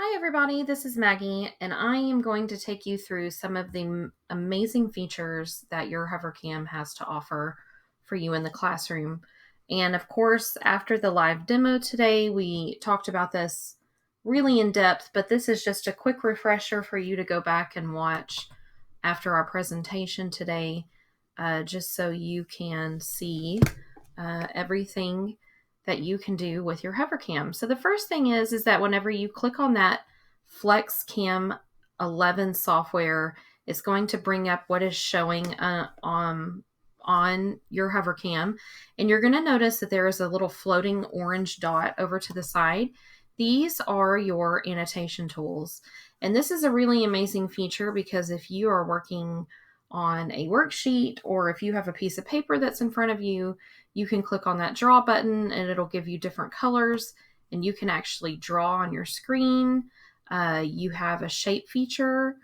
Hi everybody, this is Maggie, and I am going to take you through some of the amazing features that your Hovercam has to offer for you in the classroom. And of course, after the live demo today, we talked about this really in depth, but this is just a quick refresher for you to go back and watch after our presentation today, just so you can see everything that you can do with your Hovercam. So the first thing is that whenever you click on that FlexCam 11 software, it's going to bring up what is showing on your Hovercam, and you're going to notice that there is a little floating orange dot over to the side. These are your annotation tools, and this is a really amazing feature because if you are working on a worksheet or if you have a piece of paper that's in front of you, you can click on that draw button and it'll give you different colors and you can actually draw on your screen. You have a shape feature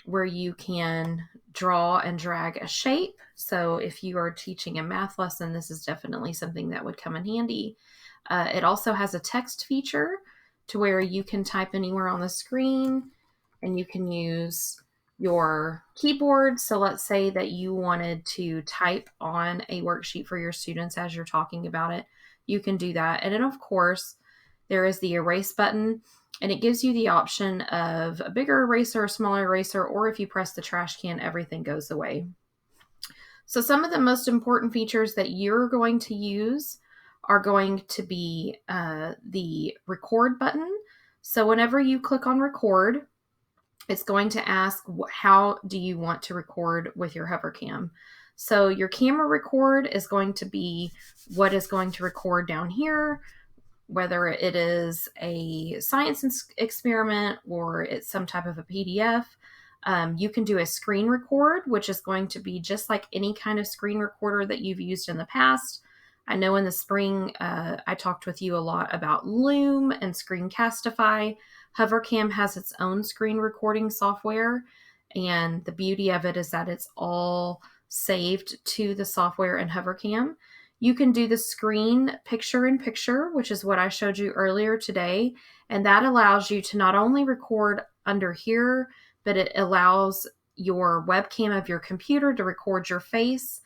where you can draw and drag a shape. So if you are teaching a math lesson, this is definitely something that would come in handy. It also has a text feature to where you can type anywhere on the screen and you can use your keyboard. So let's say that you wanted to type on a worksheet for your students as you're talking about it. You can do that. And then of course, there is the erase button, and it gives you the option of a bigger eraser, a smaller eraser, or if you press the trash can, everything goes away. So some of the most important features that you're going to use are going to be the record button. So whenever you click on record, it's going to ask how do you want to record with your Hovercam. So your camera record is going to be what is going to record down here, whether it is a science experiment or it's some type of a PDF. You can do a screen record, which is going to be just like any kind of screen recorder that you've used in the past. I know in the spring, I talked with you a lot about Loom and Screencastify. Hovercam has its own screen recording software, and the beauty of it is that it's all saved to the software in Hovercam. You can do the screen picture-in-picture, which is what I showed you earlier today, and that allows you to not only record under here, but it allows your webcam of your computer to record your face,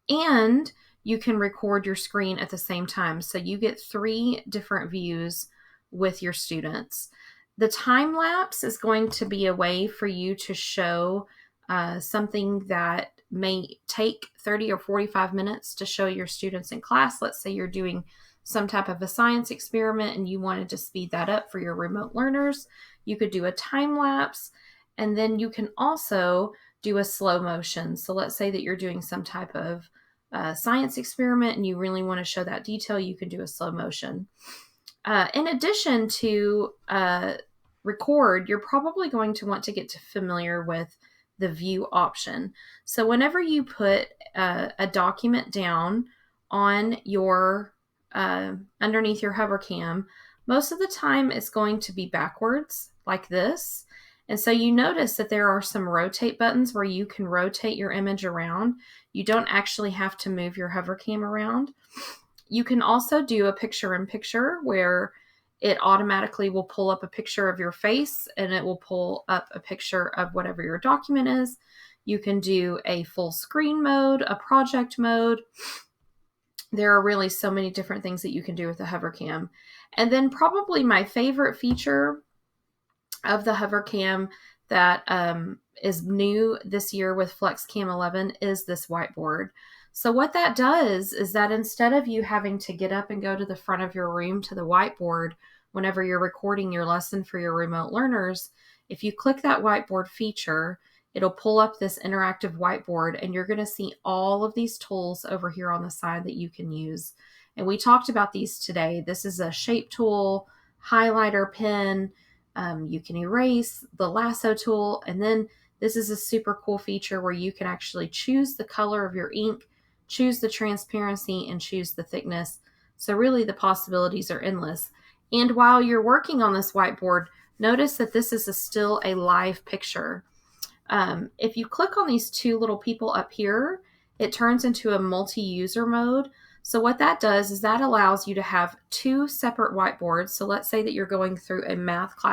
and you can record your screen at the same time. So you get 3 different views with your students. The time lapse is going to be a way for you to show something that may take 30 or 45 minutes to show your students in class. Let's say you're doing some type of a science experiment and you wanted to speed that up for your remote learners. You could do a time lapse, and then you can also do a slow motion. So let's say that you're doing some type of science experiment and you really want to show that detail, you can do a slow motion. In addition to record, you're probably going to want to get familiar with the view option. So whenever you put a document down on your underneath your Hovercam, most of the time it's going to be backwards like this. And so you notice that there are some rotate buttons where you can rotate your image around. You don't actually have to move your Hovercam around. You can also do a picture-in-picture where it automatically will pull up a picture of your face and it will pull up a picture of whatever your document is. You can do a full screen mode, a project mode. There are really so many different things that you can do with the Hovercam. And then probably my favorite feature of the Hovercam that is new this year with FlexCam 11 is this whiteboard. So what that does is that instead of you having to get up and go to the front of your room to the whiteboard whenever you're recording your lesson for your remote learners, if you click that whiteboard feature, it'll pull up this interactive whiteboard and you're going to see all of these tools over here on the side that you can use. And we talked about these today. This is a shape tool, highlighter pen, you can erase, the lasso tool, and then this is a super cool feature where you can actually choose the color of your ink, choose the transparency, and choose the thickness. So really the possibilities are endless. And while you're working on this whiteboard, notice that this is still a live picture. If you click on these 2 little people up here, it turns into a multi-user mode. So what that does is that allows you to have 2 separate whiteboards. So let's say that you're going through a math class